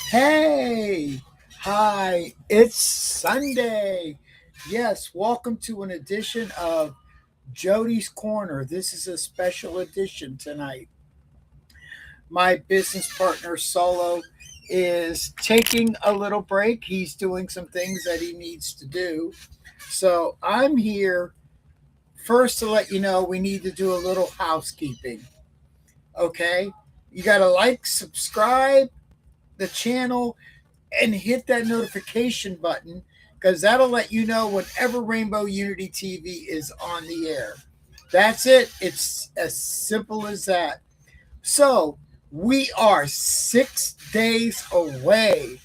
Hey, hi, it's Sunday. Yes, welcome to an edition of Jody's Corner. This is a special edition tonight. My business partner, Solo, is taking a little break. He's doing some things that he needs to do. So I'm here first to let you know we need to do a little housekeeping. Okay? You got to like, subscribe the channel, and hit that notification button because that'll let you know whenever Rainbow Unity TV is on the air. That's it. It's as simple as that. So, we are 6 days away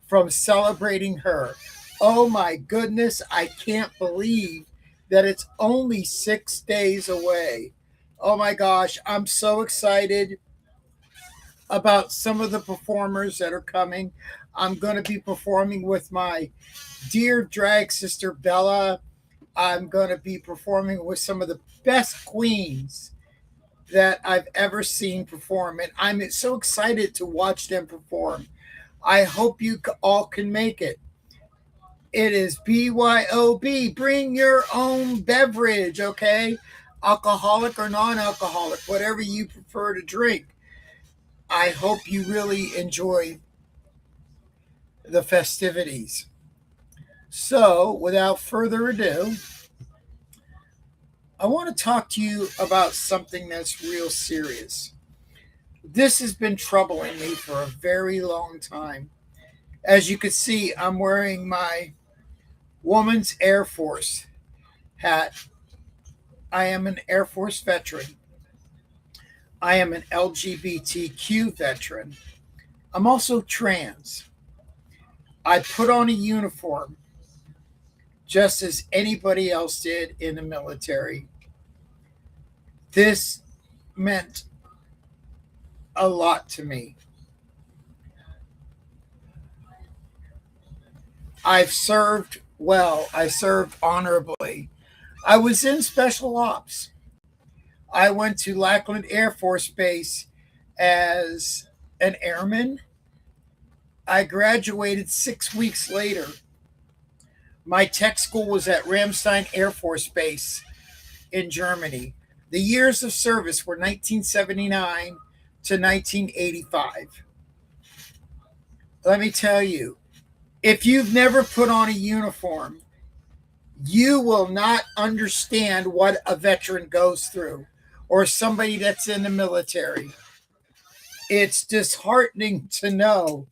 from celebrating her. Oh my goodness, I can't believe that it's only 6 days away. Oh my gosh, I'm so excited about some of the performers that are coming. I'm going to be performing with my dear drag sister Bella. I'm going to be performing with some of the best queens that I've ever seen perform. And I'm so excited to watch them perform. I hope you all can make it. It is BYOB. Bring your own beverage, okay? Alcoholic or non alcoholic, whatever you prefer to drink. I hope you really enjoy the festivities. So, without further ado, I want to talk to you about something that's real serious. This has been troubling me for a very long time. As you can see, I'm wearing my Woman's Air Force hat. I am an Air Force veteran. I am an LGBTQ veteran. I'm also trans. I put on a uniform just as anybody else did in the military. This meant a lot to me. I've served well, I served honorably. I was in special ops. I went to Lackland Air Force Base as an airman. I graduated 6 weeks later. My tech school was at Ramstein Air Force Base in Germany. The years of service were 1979 to 1985. Let me tell you, if you've never put on a uniform, you will not understand what a veteran goes through or somebody that's in the military. It's disheartening to know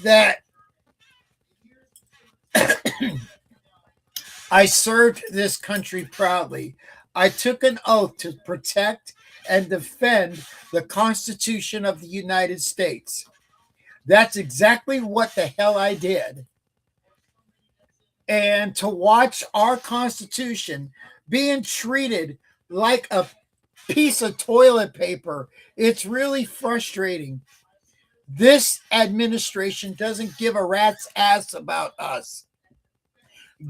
that I served this country proudly. I took an oath to protect and defend the Constitution of the United States. That's exactly what the hell I did. And to watch our Constitution being treated like a piece of toilet paper, it's really frustrating. This administration doesn't give a rat's ass about us.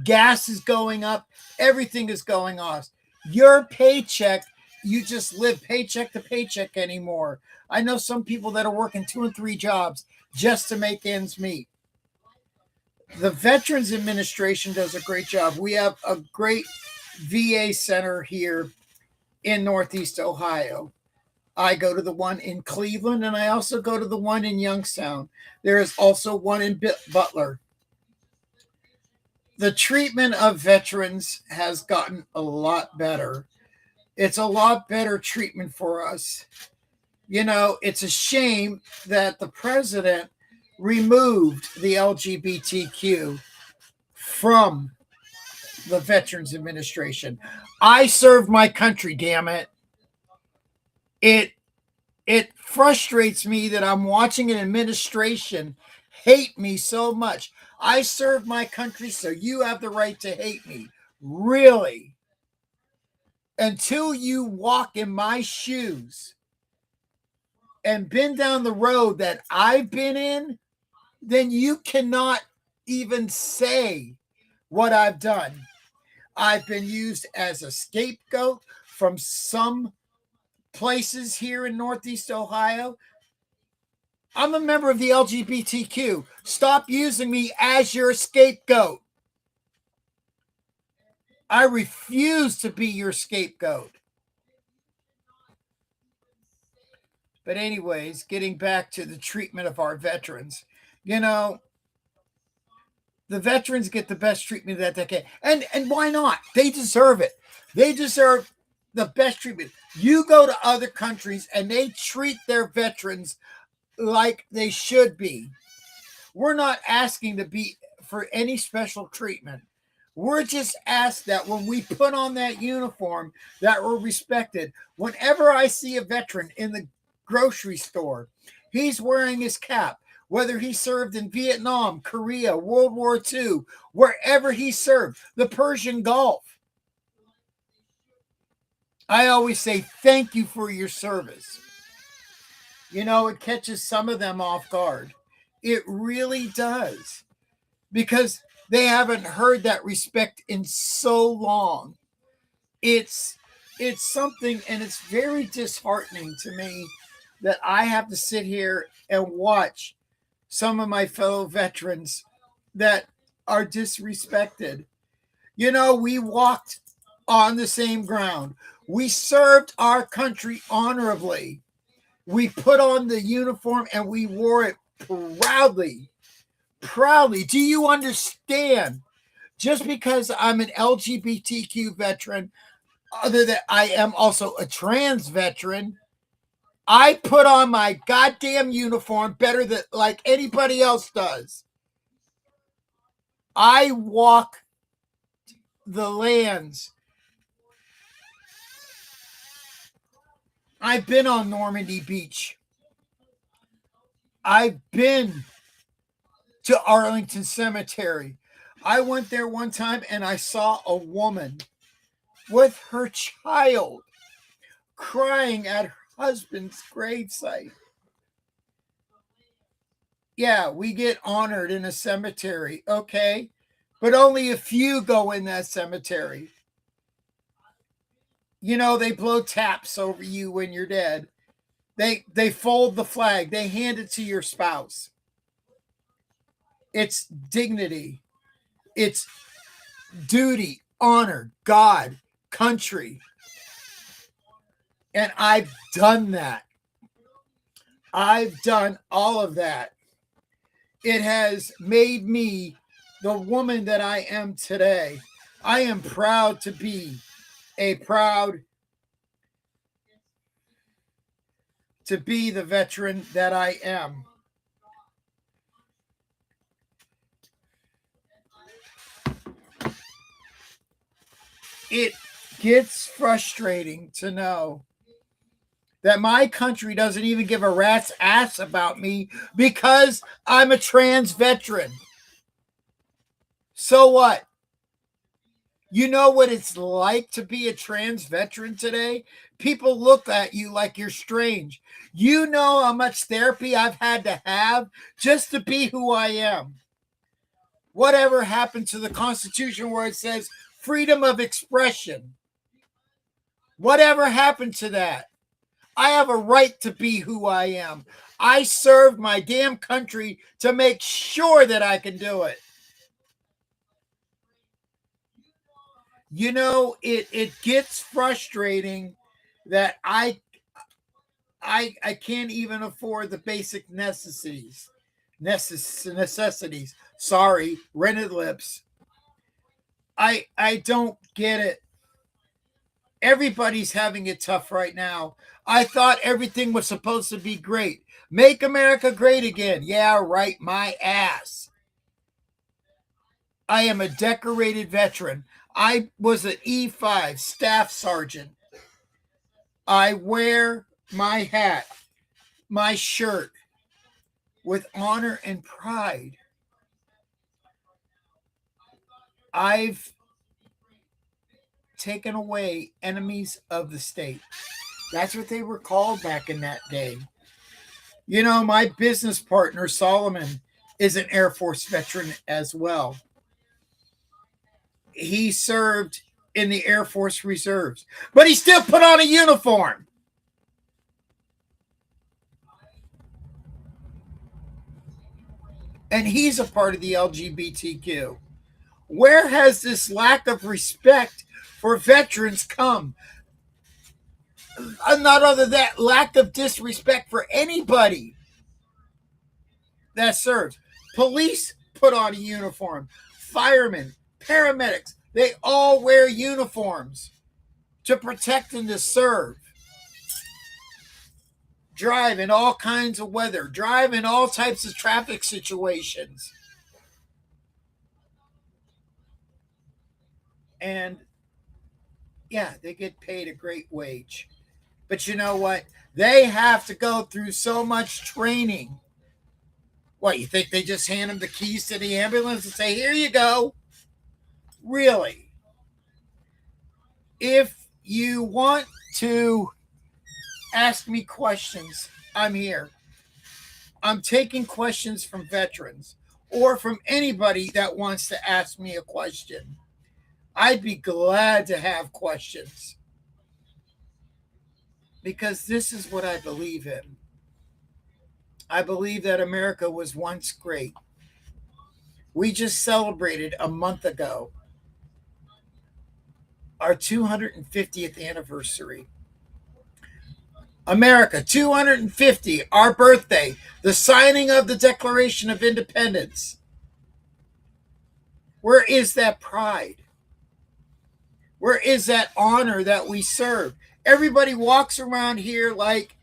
Gas is going up, everything is going off. Your paycheck, you just live paycheck to paycheck anymore. I know some people that are working 2 and 3 jobs just to make ends meet. The Veterans Administration does a great job. We have a great VA center here in Northeast Ohio. I go to the one in Cleveland, and I also go to the one in Youngstown. There is also one in Butler. The treatment of veterans has gotten a lot better. It's a lot better treatment for us. You know, it's a shame that the president removed the LGBTQ from the Veterans Administration. I served my country, damn it. It frustrates me that I'm watching an administration hate me so much. I served my country, so you have the right to hate me. Really? Until you walk in my shoes and been down the road that I've been in, then you cannot even say what I've done. I've been used as a scapegoat from some places here in Northeast Ohio. I'm a member of the LGBTQ. Stop using me as your scapegoat. I refuse to be your scapegoat. But anyways, getting back to the treatment of our veterans, you know, the veterans get the best treatment that they can. And why not? They deserve it. They deserve the best treatment. You go to other countries and they treat their veterans like they should be. We're not asking to be for any special treatment. We're just asked that when we put on that uniform that we're respected. Whenever I see a veteran in the grocery store, he's wearing his cap, whether he served in Vietnam, Korea, World War II, wherever he served, the Persian Gulf. I always say thank you for your service. You know, it catches some of them off guard. It really does. Because they haven't heard that respect in so long. It's something, and it's very disheartening to me that I have to sit here and watch some of my fellow veterans that are disrespected. You know, we walked on the same ground. We served our country honorably. We put on the uniform and we wore it proudly. Proudly. Do you understand? Just because I'm an LGBTQ veteran, other than I am also a trans veteran, I put on my goddamn uniform better than like anybody else does. I walk the lands. I've been on Normandy Beach. I've been to Arlington Cemetery. I went there one time and I saw a woman with her child crying at her husband's gravesite. Yeah, we get honored in a cemetery, okay? But only a few go in that cemetery. You know, they blow taps over you when you're dead. They fold the flag. They hand it to your spouse. It's dignity. It's duty, honor, God, country. And I've done that. I've done all of that. It has made me the woman that I am today. I am proud to be the veteran that I am. It gets frustrating to know that my country doesn't even give a rat's ass about me because I'm a trans veteran. So what? You know what it's like to be a trans veteran today? People look at you like you're strange. You know how much therapy I've had to have just to be who I am. Whatever happened to the Constitution where it says freedom of expression? Whatever happened to that? I have a right to be who I am. I served my damn country to make sure that I can do it. You know, it gets frustrating that I can't even afford the basic necessities. Necessities. Sorry, rented lips. I don't get it. Everybody's having it tough right now. I thought everything was supposed to be great. Make America great again. Yeah, right, my ass. I am a decorated veteran. I was an E5 staff sergeant. I wear my hat, my shirt with honor and pride. I've taken away enemies of the state. That's what they were called back in that day. You know, my business partner, Solomon, is an Air Force veteran as well. He served in the Air Force Reserves, but he still put on a uniform. and he's a part of the LGBTQ. Where has this lack of respect for veterans come? Not other than that, lack of disrespect for anybody that serves. Police put on a uniform. Firemen, paramedics, they all wear uniforms to protect and to serve. Drive in all kinds of weather, drive in all types of traffic situations. And yeah, they get paid a great wage. But you know what? They have to go through so much training. What, you think they just hand them the keys to the ambulance and say, here you go? Really? If you want to ask me questions, I'm here. I'm taking questions from veterans or from anybody that wants to ask me a question. I'd be glad to have questions because this is what I believe in. I believe that America was once great. We just celebrated a month ago our 250th anniversary. America, 250, our birthday, the signing of the Declaration of Independence. Where is that pride? Where is that honor that we serve? Everybody walks around here like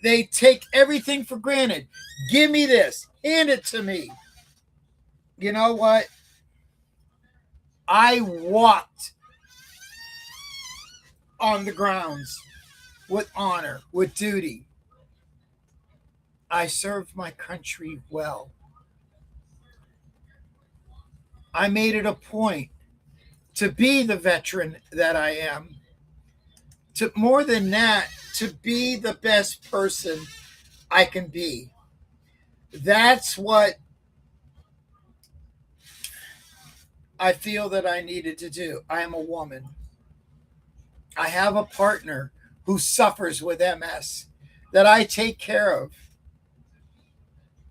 they take everything for granted. Give me this, hand it to me. You know what? I walked on the grounds with honor, with duty. I served my country well. I made it a point to be the veteran that I am. To more than that, to be the best person I can be. That's what I feel that I needed to do. I am a woman. I have a partner who suffers with MS that I take care of.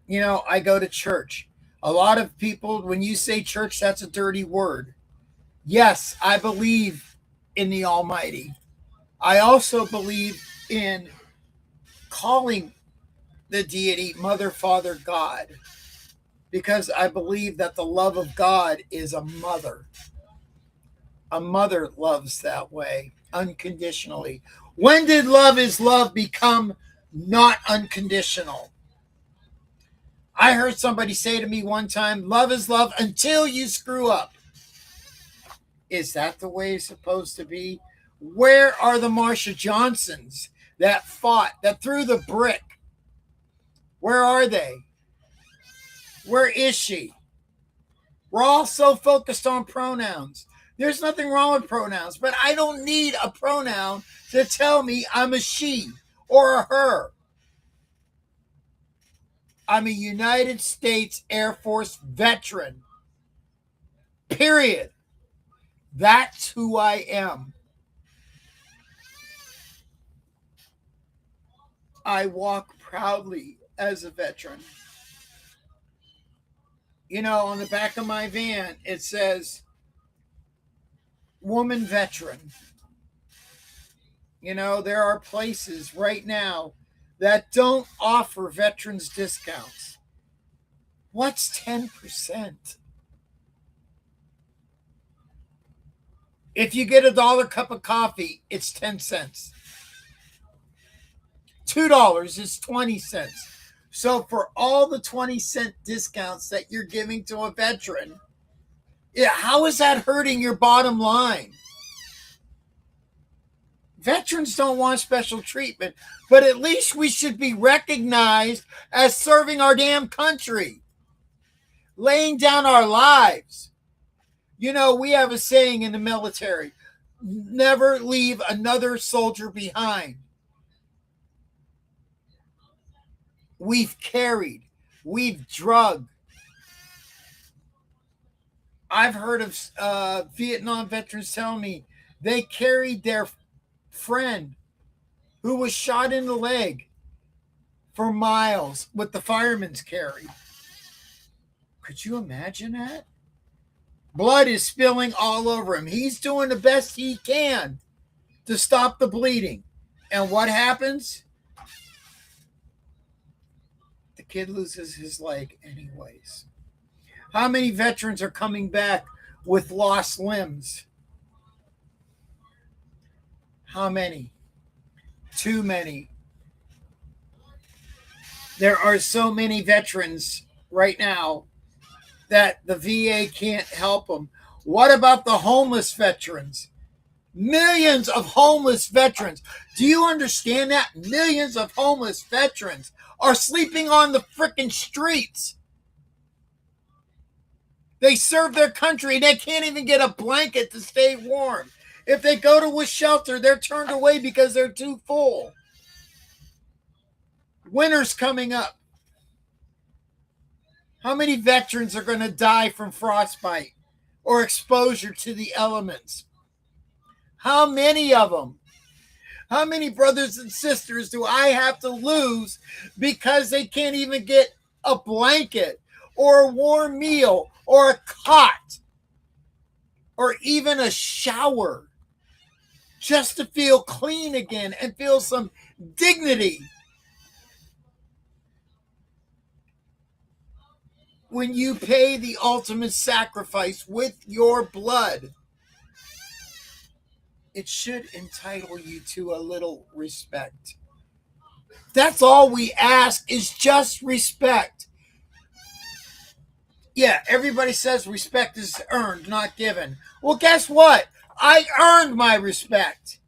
You know, I go to church. A lot of people, when you say church, that's a dirty word. Yes, I believe in the Almighty. I also believe in calling the deity Mother, Father, God, because I believe that the love of God is a mother. A mother loves that way, unconditionally. When did love is love become not unconditional? I heard somebody say to me one time, love is love until you screw up. Is that the way it's supposed to be? Where are the Marsha Johnsons that fought, that threw the brick? Where are they? Where is she? We're all so focused on pronouns. There's nothing wrong with pronouns, but I don't need a pronoun to tell me I'm a she or a her. I'm a United States Air Force veteran. Period. That's who I am. I walk proudly as a veteran. You know, on the back of my van, it says woman veteran. You know, there are places right now that don't offer veterans discounts. What's 10%? If you get $1 cup of coffee, it's 10 cents. $2 is 20 cents. So for all the 20-cent discounts that you're giving to a veteran, yeah, how is that hurting your bottom line? Veterans don't want special treatment, but at least we should be recognized as serving our damn country, laying down our lives. You know, we have a saying in the military, never leave another soldier behind. We've carried, we've drugged. I've heard of Vietnam veterans telling me they carried their friend who was shot in the leg for miles with the fireman's carry. Could you imagine that? Blood is spilling all over him. He's doing the best he can to stop the bleeding. And what happens? The kid loses his leg anyways. How many veterans are coming back with lost limbs? How many? Too many. There are so many veterans right now that the VA can't help them. What about the homeless veterans? Millions of homeless veterans. Do you understand that? Millions of homeless veterans are sleeping on the freaking streets. They serve their country. They can't even get a blanket to stay warm. If they go to a shelter, they're turned away because they're too full. Winter's coming up. How many veterans are going to die from frostbite or exposure to the elements? How many of them? How many brothers and sisters do I have to lose because they can't even get a blanket or a warm meal or a cot or even a shower just to feel clean again and feel some dignity? When you pay the ultimate sacrifice with your blood, it should entitle you to a little respect. That's all we ask, is just respect. Yeah, everybody says respect is earned, not given. Well, guess what? I earned my respect.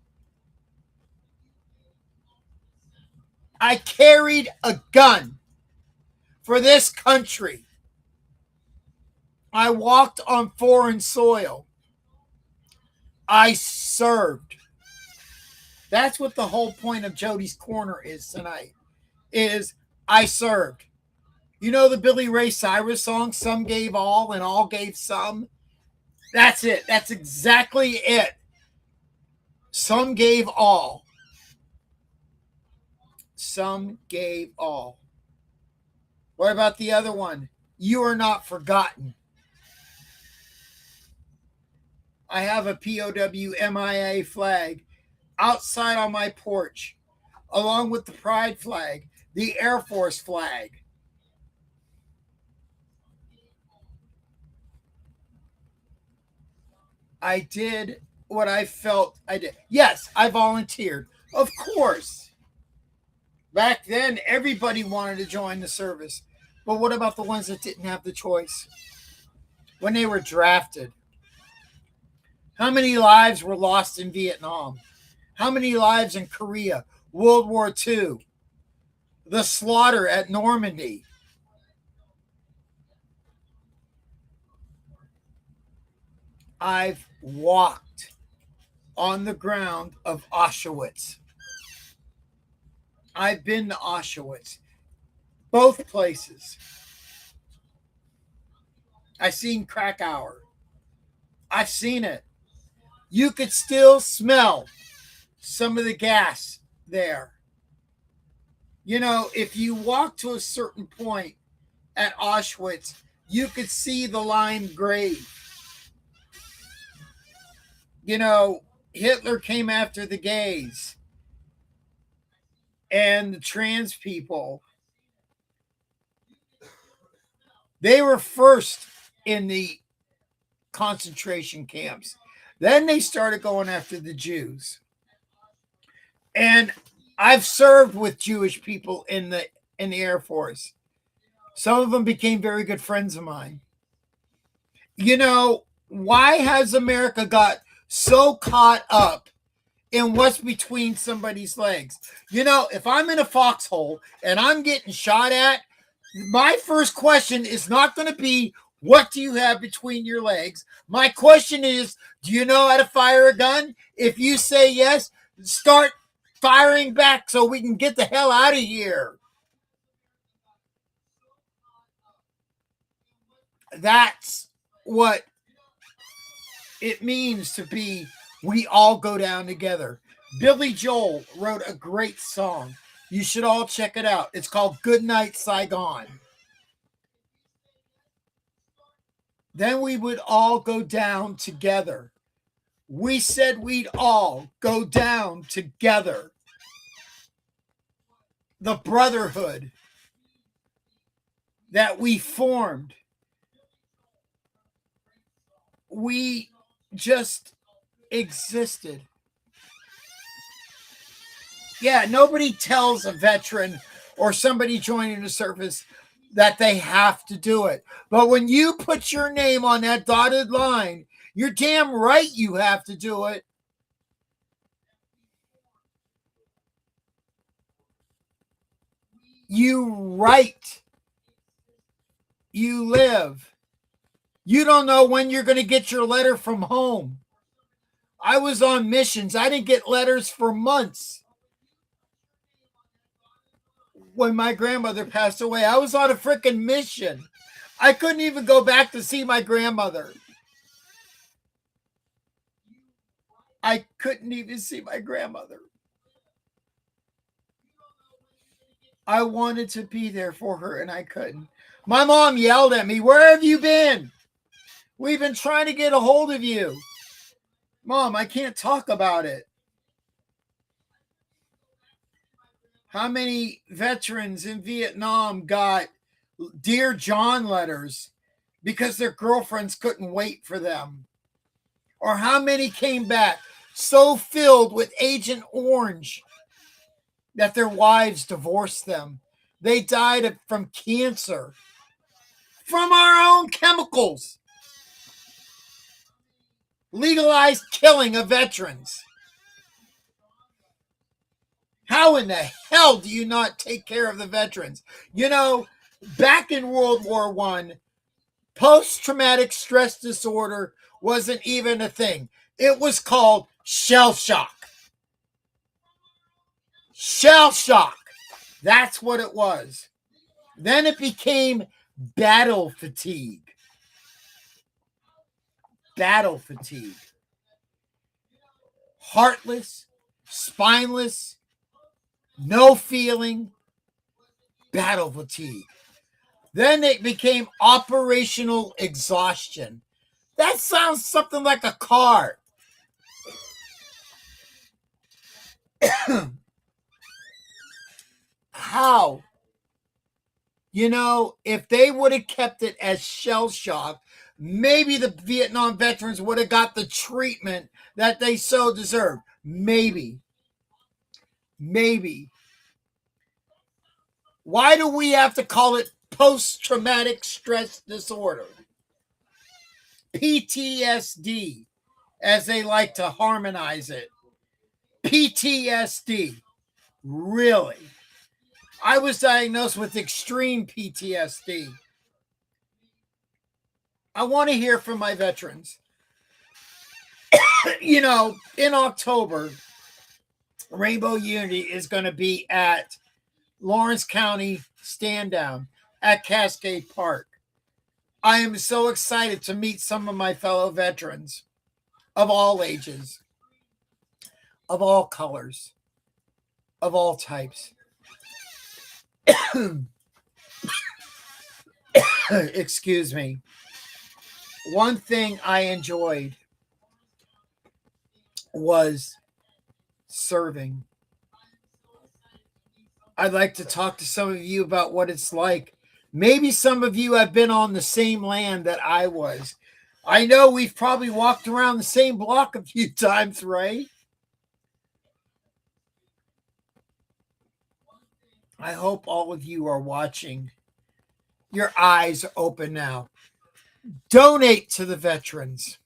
I carried a gun for this country. I walked on foreign soil. I served. That's what the whole point of Jody's Corner is tonight, is I served. You know the Billy Ray Cyrus song, Some Gave All and All Gave Some? That's it. That's exactly it. Some gave all. Some gave all. What about the other one? You are not forgotten. I have a POW MIA flag outside on my porch, along with the Pride flag, the Air Force flag. I did what I felt I did. Yes, I volunteered. Of course. Back then, everybody wanted to join the service. But what about the ones that didn't have the choice? When they were drafted, how many lives were lost in Vietnam? How many lives in Korea? World War II? The slaughter at Normandy? I've walked on the ground of Auschwitz. I've been to Auschwitz. Both places. I've seen Krakow. I've seen it. You could still smell some of the gas there. You know, if you walk to a certain point at Auschwitz, you could see the lined grave. You know, Hitler came after the gays and the trans people. They were first in the concentration camps. Then they started going after the Jews. And I've served with Jewish people in the Air Force. Some of them became very good friends of mine. You know, why has America got so caught up in what's between somebody's legs? You know, if I'm in a foxhole and I'm getting shot at, my first question is not going to be, what do you have between your legs? My question is, do you know how to fire a gun? If you say yes, start firing back so we can get the hell out of here. That's what it means to be, we all go down together. Billy Joel wrote a great song. You should all check it out. It's called Good Night Saigon. Then we would all go down together. We said we'd all go down together. The brotherhood that we formed, we just existed. Yeah, nobody tells a veteran or somebody joining the service that they have to do it. But when you put your name on that dotted line, you're damn right you have to do it. You write. You live. You don't know when you're going to get your letter from home. I was on missions. I didn't get letters for months. When my grandmother passed away, I was on a freaking mission. I couldn't even go back to see my grandmother. I couldn't even see my grandmother. I wanted to be there for her and I couldn't. My mom yelled at me, "Where have you been? We've been trying to get a hold of you." Mom, I can't talk about it. How many veterans in Vietnam got Dear John letters because their girlfriends couldn't wait for them? Or how many came back so filled with Agent Orange that their wives divorced them? They died from cancer, from our own chemicals. Legalized killing of veterans. How in the hell do you not take care of the veterans? You know, back in World War I, post-traumatic stress disorder wasn't even a thing. It was called shell shock. Shell shock. That's what it was. Then it became battle fatigue. Battle fatigue. Heartless, spineless, no feeling, battle fatigue. Then it became operational exhaustion. That sounds something like a car. How? You know, if they would have kept it as shell shock, maybe the Vietnam veterans would have got the treatment that they so deserve. Maybe. Maybe. Why do we have to call it post-traumatic stress disorder? PTSD, as they like to harmonize it. PTSD. Really? I was diagnosed with extreme PTSD. I want to hear from my veterans. You know, in October, Rainbow Unity is going to be at Lawrence County Stand Down at Cascade Park. I am so excited to meet some of my fellow veterans of all ages, of all colors, of all types. Excuse me. One thing I enjoyed was serving. I'd like to talk to some of you about what it's like. Maybe some of you have been on the same land that I was. I know we've probably walked around the same block a few times, right? I hope all of you are watching. Your eyes are open now. Donate to the veterans.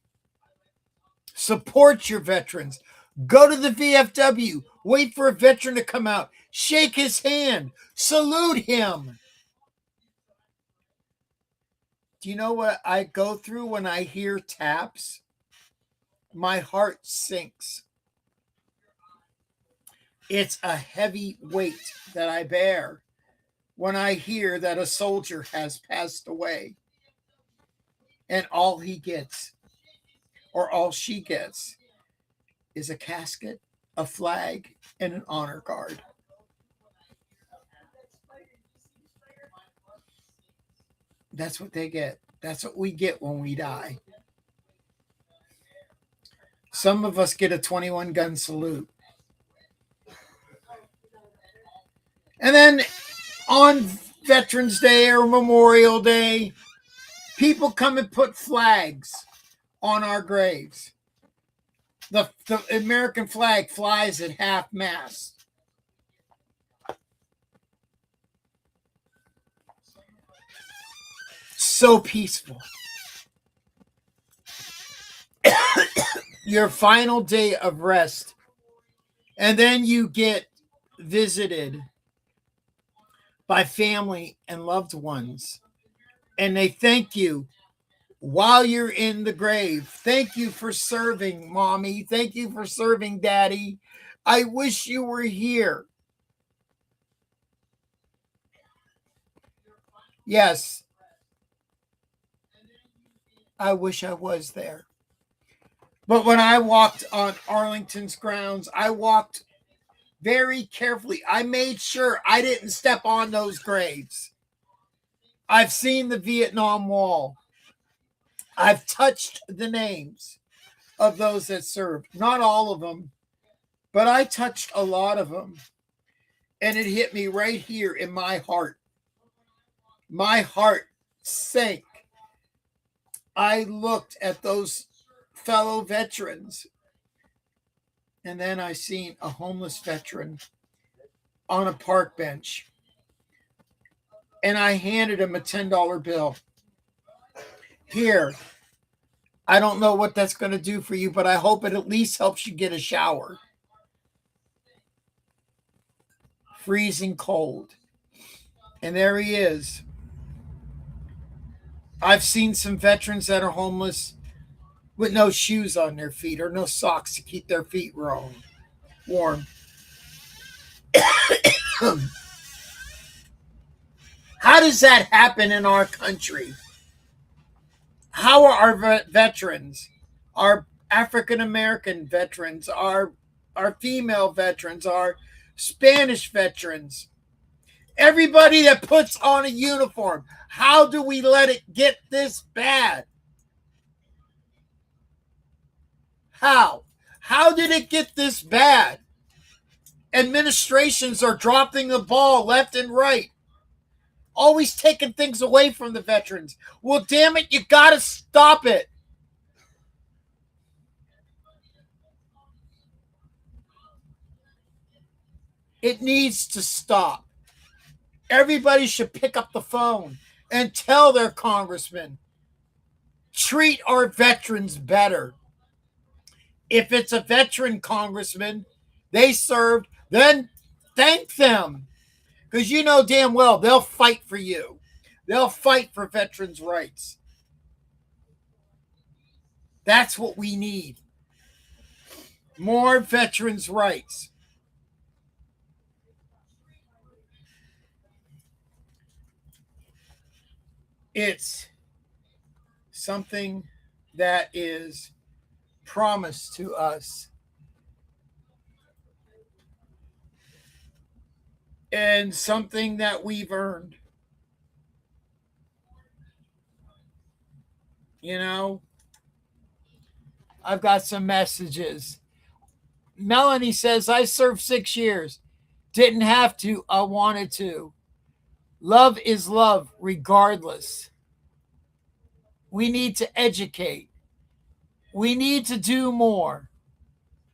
Support your veterans. Go to the VFW. Wait for a veteran to come out. Shake his hand. Salute him. Do you know what I go through when I hear taps? My heart sinks. It's a heavy weight that I bear when I hear that a soldier has passed away and all he gets or all she gets is a casket, a flag, and an honor guard. That's what they get. That's what we get when we die. Some of us get a 21 gun salute. And then on Veterans Day or Memorial Day, people come and put flags on our graves. The American flag flies at half mast. So peaceful. Your final day of rest. And then you get visited by family and loved ones. And they thank you while you're in the grave. Thank you for serving, Mommy. Thank you for serving, Daddy. I wish you were here. Yes, I wish I was there. But when I walked on Arlington's grounds, I walked very carefully. I made sure I didn't step on those graves. I've seen the Vietnam Wall. I've touched the names of those that served. Not all of them, but I touched a lot of them. And it hit me right here in my heart. My heart sank. I looked at those fellow veterans, and then I seen a homeless veteran on a park bench, and I handed him a $10 bill. Here, I don't know what that's going to do for you, but I hope it at least helps you get a shower. Freezing cold. And there he is. I've seen some veterans that are homeless with no shoes on their feet or no socks to keep their feet warm. How does that happen in our country? How are our veterans, our African American veterans, our female veterans, our Spanish veterans, everybody that puts on a uniform, how do we let it get this bad? How? How did it get this bad? Administrations are dropping the ball left and right. Always taking things away from the veterans. Well, damn it, you got to stop it. It needs to stop. Everybody should pick up the phone and tell their congressman, treat our veterans better. If it's a veteran congressman, they served, then thank them. Because you know damn well they'll fight for you. They'll fight for veterans' rights. That's what we need. More veterans' rights. It's something that is promised to us. And something that we've earned. You know, I've got some messages. Melanie says, I served 6 years. Didn't have to. I wanted to. Love is love, regardless. We need to educate. We need to do more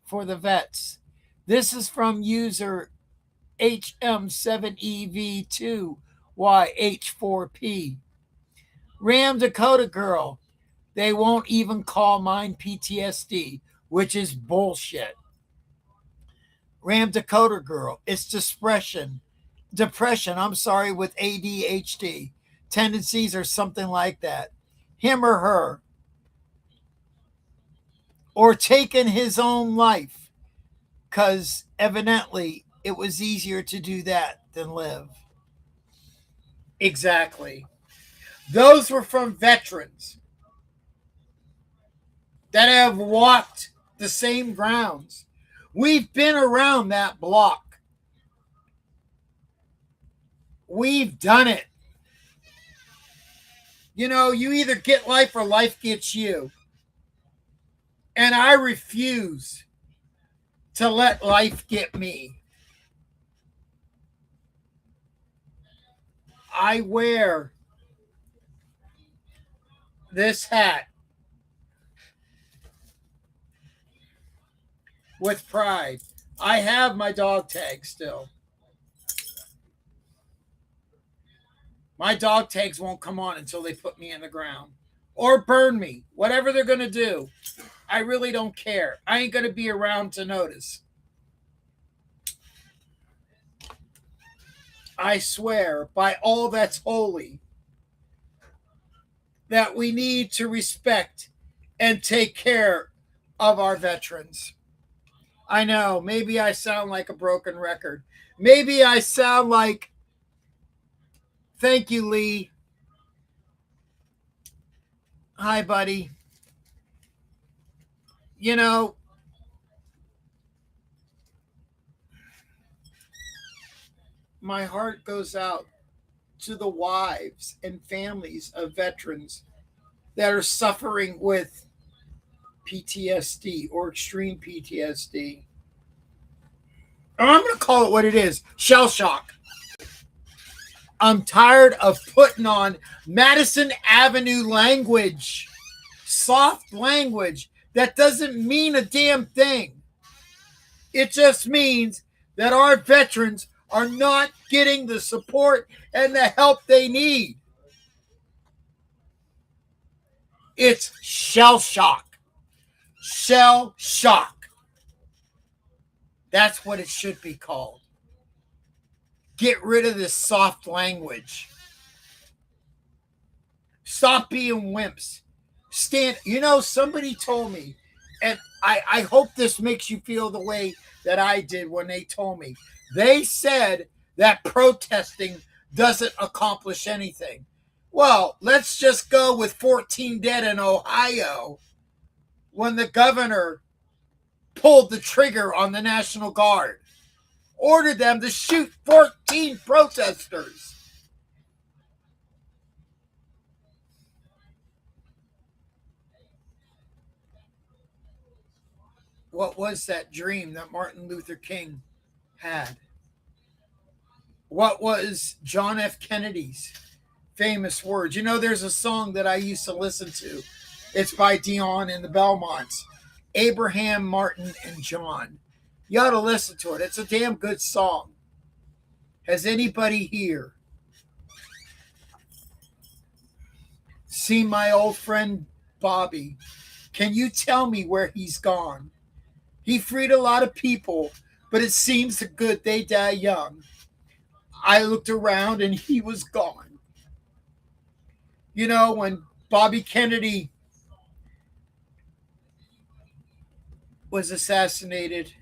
for the vets. This is from user HM7EV2YH4P. Ram Dakota girl. They won't even call mine PTSD, which is bullshit. Ram Dakota girl. It's depression, with ADHD tendencies or something like that. Him or her. Or taken his own life, because evidently it was easier to do that than live. Exactly. Those were from veterans that have walked the same grounds. We've been around that block. We've done it. You know, you either get life or life gets you. And I refuse to let life get me. I wear this hat with pride. I have my dog tag still. My dog tags won't come on until they put me in the ground or burn me. Whatever they're going to do, I really don't care. I ain't going to be around to notice. I swear by all that's holy that we need to respect and take care of our veterans. I know, maybe I sound like a broken record. Maybe I sound like, thank you, Lee. Hi, buddy. You know, my heart goes out to the wives and families of veterans that are suffering with PTSD or extreme PTSD. Or I'm going to call it what it is, shell shock. I'm tired of putting on Madison Avenue language, soft language that doesn't mean a damn thing. It just means that our veterans are not getting the support and the help they need. It's shell shock. Shell shock. That's what it should be called. Get rid of this soft language. Stop being wimps. Stand. You know, somebody told me, and I hope this makes you feel the way that I did when they told me. They said that protesting doesn't accomplish anything. Well, let's just go with 14 dead in Ohio when the governor pulled the trigger on the National Guard, ordered them to shoot 14 protesters. What was that dream that Martin Luther King had? What was John F. Kennedy's famous words? You know, there's a song that I used to listen to. It's by Dion and the Belmonts. Abraham, Martin, and John. You ought to listen to it. It's a damn good song. Has anybody here seen my old friend Bobby? Can you tell me where he's gone? He freed a lot of people, but it seems the good they die young. I looked around and he was gone. You know, when Bobby Kennedy was assassinated,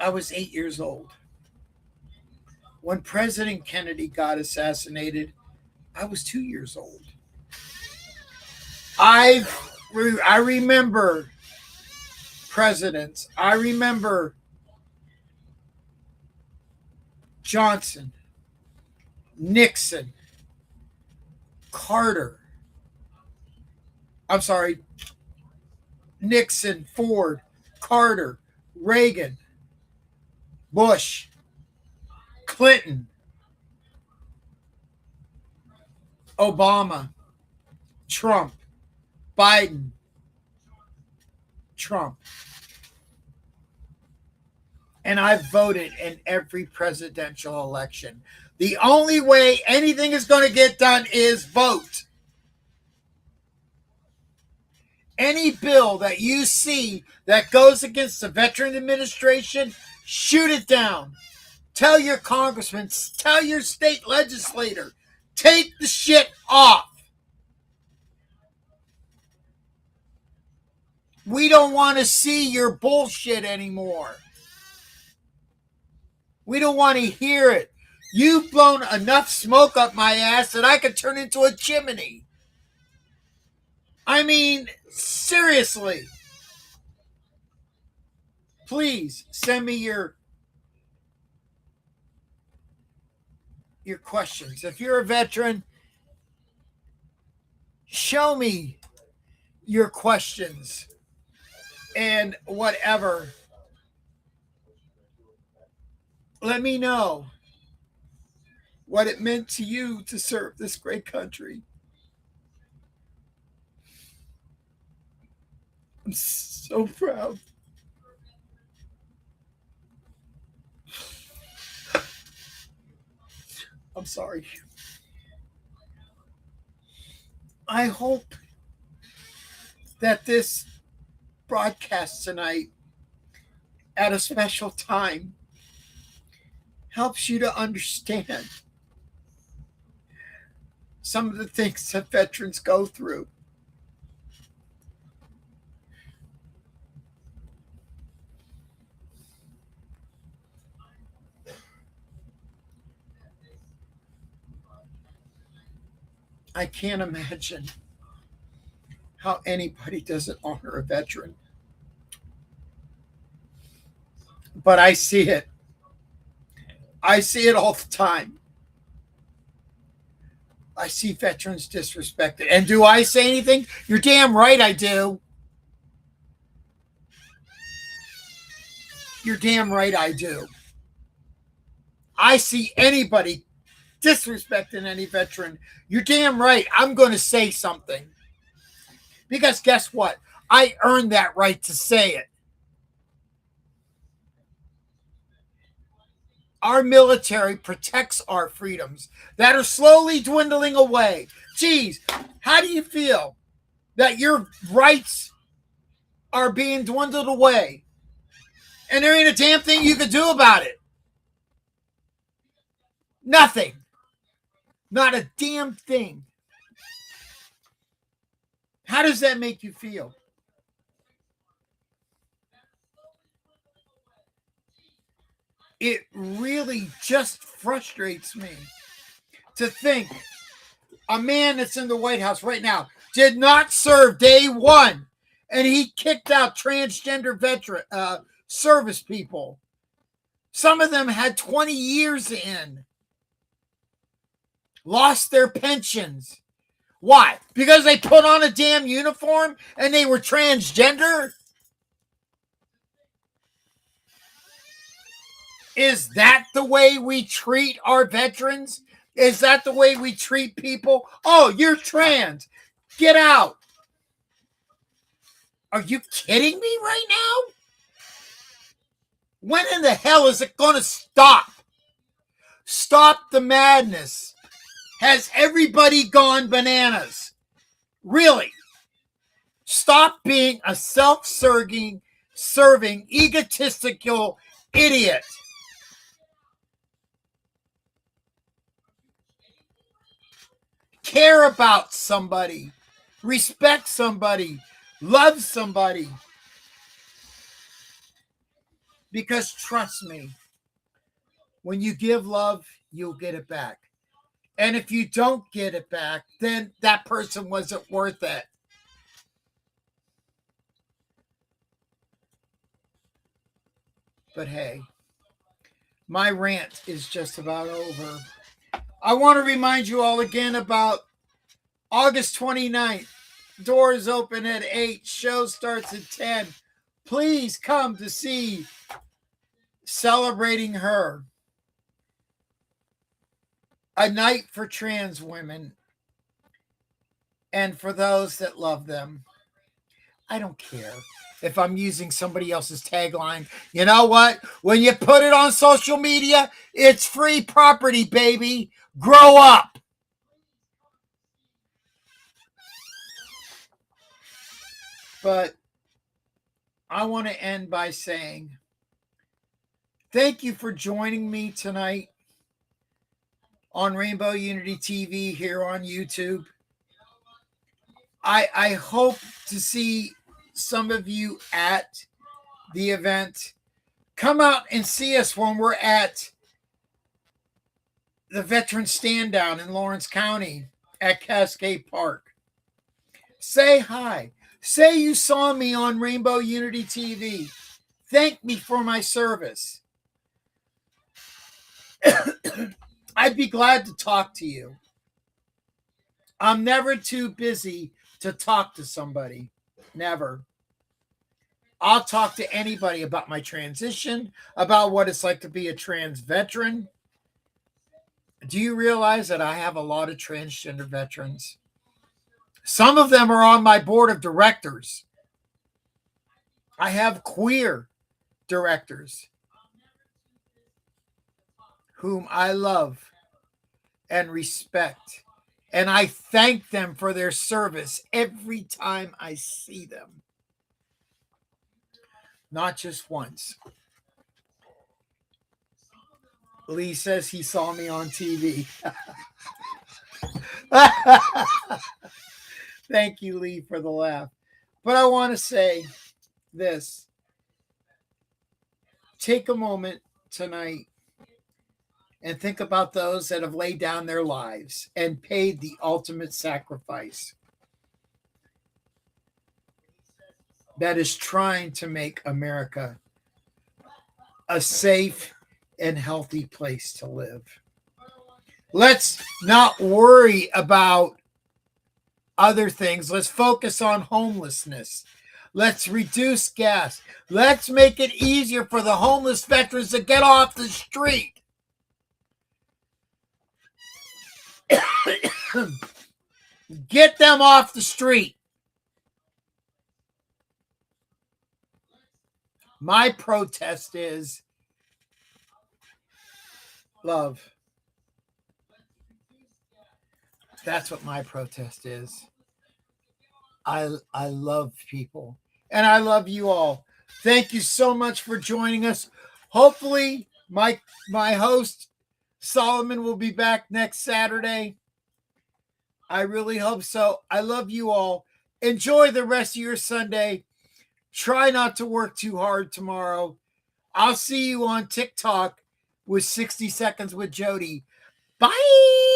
I was 8 years old. When President Kennedy got assassinated, I was 2 years old. I remember presidents. I remember Johnson, Nixon, Carter. I'm sorry, Nixon, Ford, Carter, Reagan, Bush, Clinton, Obama, Trump, Biden, Trump. And I've voted in every presidential election. The only way anything is going to get done is vote. Any bill that you see that goes against the Veteran Administration, shoot it down. Tell your congressman, tell your state legislator, take the shit off. We don't want to see your bullshit anymore. We don't want to hear it. You've blown enough smoke up my ass that I could turn into a chimney. I mean, seriously. Please send me your questions. If you're a veteran show me your questions and whatever. Let me know what it meant to you to serve this great country. I'm so proud. I'm sorry. I hope that this broadcast tonight at a special time helps you to understand some of the things that veterans go through. I can't imagine how anybody doesn't honor a veteran. But I see it. I see it all the time. I see veterans disrespected. And do I say anything? You're damn right I do. You're damn right I do. I see anybody disrespecting any veteran. You're damn right I'm going to say something. Because guess what? I earned that right to say it. Our military protects our freedoms that are slowly dwindling away. Geez, how do you feel that your rights are being dwindled away and there ain't a damn thing you can do about it? Nothing. Not a damn thing. How does that make you feel? It really just frustrates me to think a man that's in the White House right now did not serve day one, and he kicked out transgender veteran service people. Some of them had 20 years in, lost their pensions. Why? Because they put on a damn uniform and they were transgender? Is that the way we treat our veterans? Is that the way we treat people? Oh, you're trans. Get out. Are you kidding me right now? When in the hell is it going to stop? Stop the madness. Has everybody gone bananas? Really? Stop being a self-serving, egotistical idiot. Care about somebody. Respect somebody. Love somebody. Because trust me, when you give love, you'll get it back. And if you don't get it back, then that person wasn't worth it. But hey, my rant is just about over. I want to remind you all again about August 29th. Doors open at 8. Show starts at 10. Please come to see Celebrating Her. A night for trans women and for those that love them. I don't care if I'm using somebody else's tagline. You know what? When you put it on social media, it's free property, baby. Grow up. But I want to end by saying thank you for joining me tonight on Rainbow Unity TV here on YouTube. I hope to see some of you at the event. Come out and see us when we're at the Veteran Stand Down in Lawrence County at Cascade Park. Say hi. Say you saw me on Rainbow Unity TV. Thank me for my service. I'd be glad to talk to you. I'm never too busy to talk to somebody. Never. I'll talk to anybody about my transition, about what it's like to be a trans veteran. Do you realize that I have a lot of transgender veterans? Some of them are on my board of directors. I have queer directors whom I love and respect. And I thank them for their service every time I see them. Not just once. Lee says he saw me on TV. Thank you, Lee, for the laugh. But I want to say this. Take a moment tonight and think about those that have laid down their lives and paid the ultimate sacrifice that is trying to make America a safe and healthy place to live. Let's not worry about other things. Let's focus on homelessness. Let's reduce gas. Let's make it easier for the homeless veterans to get off the street. Get them off the street. My protest is love. That's what my protest is. I love people. And I love you all. Thank you so much for joining us. Hopefully, my host, Solomon, will be back next Saturday. I really hope so. I love you all. Enjoy the rest of your Sunday. Try not to work too hard tomorrow. I'll see you on TikTok with 60 Seconds with Jody. Bye.